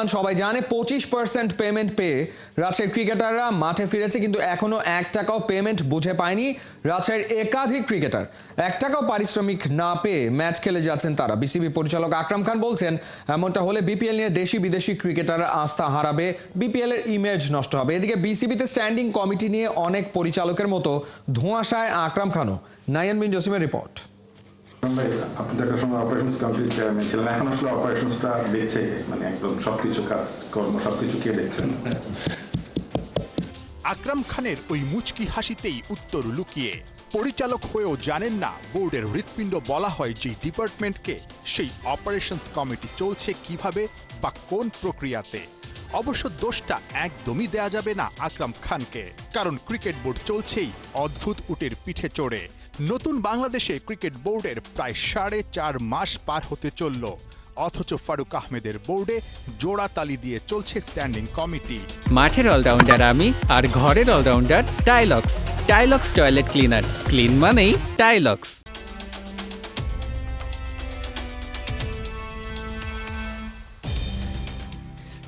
সবাই জানে 25% পেমেন্ট পেয়ে রাজশাহীর ক্রিকেটাররা মাঠে ফিরেছে, কিন্তু এখনো 1 টাকাও পেমেন্ট বুঝে পায়নি রাজশাহীর একাধিক ক্রিকেটার। 1 টাকাও পারিশ্রমিক না পেয়ে ম্যাচ খেলে যাচ্ছেন তারা। বিসিবি পরিচালক আকরাম খান বলছেন, এমনটা হলে বিপিএল নিয়ে দেশি বিদেশি ক্রিকেটাররা আস্থা হারাবে, বিপিএল এর ইমেজ নষ্ট হবে। এদিকে বিসিবিতে স্ট্যান্ডিং কমিটি নিয়ে অনেক পরিচালকের মতো ধোঁয়াশায় আকরাম খানও। নাইয়ান বিন জসিমের রিপোর্ট। আপনি তো একটা সময় অপারেশনস কমিটির চেয়ারম্যান ছিলেন, এখন আসলে অপারেশনসটা দেখছে মানে একদম সবকিছু কর্ম সবকিছু কে দেখছেন? আকরাম খানের ওই মুচকি হাসিতেই উত্তর লুকিয়ে। পরিচালক হয়েও জানেন না বোর্ডের হৃৎপিণ্ড বলা হয় যে ডিপার্টমেন্টকে, সেই অপারেশনস কমিটি চলছে কিভাবে বা কোন প্রক্রিয়াতে। অবশ্য দোষটা একদমই দেয়া যাবে না আকরাম খানকে, কারণ ক্রিকেট বোর্ড চলছেই অদ্ভুত উটের পিঠে চড়ে। নতুন বাংলাদেশে ক্রিকেট বোর্ডের প্রায় 4.5 মাস পার হতে চলল, অথচ ফারুক আহমেদের বোর্ডে জোড়া তালি দিয়ে চলছে স্ট্যান্ডিং কমিটি। মাঠের অলরাউন্ডার আমি, আর ঘরের allrounder Tilex. Tilex toilet cleaner, clean মানেই টাইলক্স।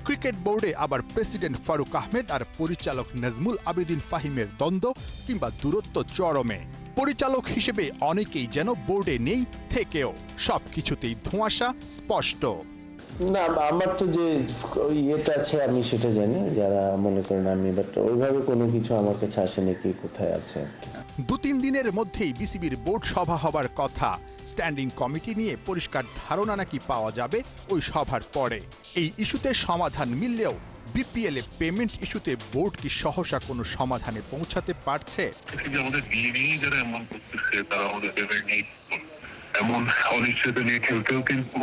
ক্রিকেট বোর্ডে আবার প্রেসিডেন্ট ফারুক আহমেদ আর পরিচালক নাজমুল আবেদিন ফাহিমের দ্বন্দ্ব কিংবা দূরত্ব চরমে। পরিচালক হিসেবে অনেকেই যেন বোর্ডে নেই, থেকেও সবকিছুতেই ধোঁয়াশা স্পষ্ট। না, আমার তো যে ইয়েটা আছে আমি সেটা জানি, যারা মনে করেন আমি, বাট ওইভাবে কোনো কিছু আমার কাছে আসেনি কি কোথায় আছে আর কি। 2-3 দিনের মধ্যেই বিসিবির বোর্ড সভা হবার কথা। স্ট্যান্ডিং কমিটি নিয়ে পরিষ্কার ধারণা নাকি পাওয়া যাবে ওই সভার পরে। এই ইস্যুতে সমাধান মিললেও বিপিএল এ পেমেন্ট ইস্যুতে বোর্ড কি সহসা কোনো সমাধানে পৌঁছাতে পারছে? আমাদের দিয়ে যারা এমন করতেছে তারা আমাদের পেমেন্ট নেই, এমন অনিশ্চয়তা নিয়ে খেলতেও কিন্তু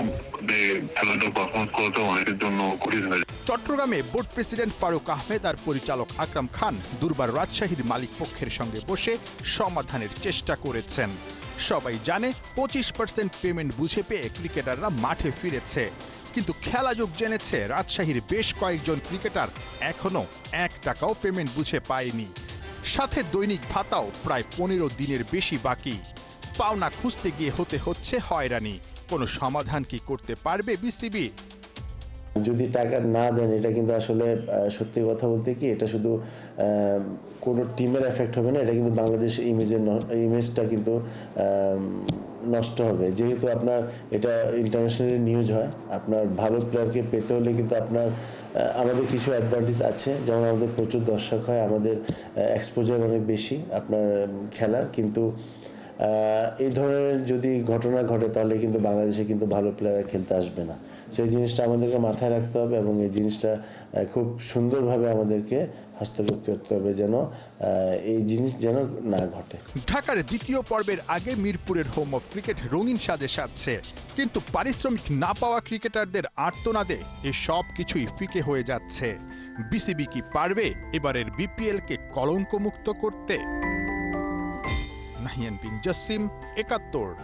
খেলাটা পারফরমেন্স করাটা অনেকের জন্য কঠিন হয়ে যায়। চট্টগ্রামে বোর্ড প্রেসিডেন্ট ফারুক আহমেদ আর পরিচালক আকরাম খান দুর্বার রাজশাহীর মালিক পক্ষের সঙ্গে বসে সমাধানের চেষ্টা করেছেন। সবাই জানে 25% পেমেন্ট বুঝে পেয়ে ক্রিকেটাররা মাঠে ফিরেছে, কিন্তু খেলাযোগ জেনেছে রাজশাহীর বেশ কয়েকজন ক্রিকেটার এখনো 1 টাকাও পেমেন্ট বুঝে পায়নি। সাথে দৈনিক ভাতাও প্রায় 15 দিনের বেশি বাকি। পাওনা খুঁজতে গিয়ে হতে হচ্ছে হয়রানি। কোনো সমাধান কি করতে পারবে বিসিবি? যদি টাকা না দেন, এটা কিন্তু আসলে সত্যি কথা বলতে কি, এটা শুধু কোনো টিমের এফেক্ট হবে না, এটা কিন্তু বাংলাদেশ ইমেজটা কিন্তু নষ্ট হবে। যেহেতু আপনার এটা ইন্টারন্যাশনালি নিউজ হয়, আপনার ভালো প্লেয়ারকে পেতে হলে কিন্তু আপনার আমাদের কিছু অ্যাডভান্টেজ আছে, যেমন আমাদের প্রচুর দর্শক হয়, আমাদের এক্সপোজার অনেক বেশি আপনার খেলার, কিন্তু এই ধরনের যদি ঘটনা ঘটে তাহলে কিন্তু বাংলাদেশে কিন্তু ভালো প্লেয়াররা খেলতে আসবে না। সেই জিনিসটা আমাদেরকে মাথায় রাখতে হবে এবং এই জিনিসটা খুব সুন্দরভাবে আমাদেরকে হস্তক্ষেপ করতে হবে যেন এই জিনিস যেন না ঘটে। ঢাকার দ্বিতীয় পর্বের আগে মিরপুরের হোম অফ ক্রিকেট রঙিন সাজে সাজছে, কিন্তু পারিশ্রমিক না পাওয়া ক্রিকেটারদের আর্তনাদে এ সব কিছুই ফিকে হয়ে যাচ্ছে। বিসিবি কি পারবে এবারের বিপিএল কে কলঙ্কমুক্ত করতে? নাহিয়ান বিন জসিম, 71।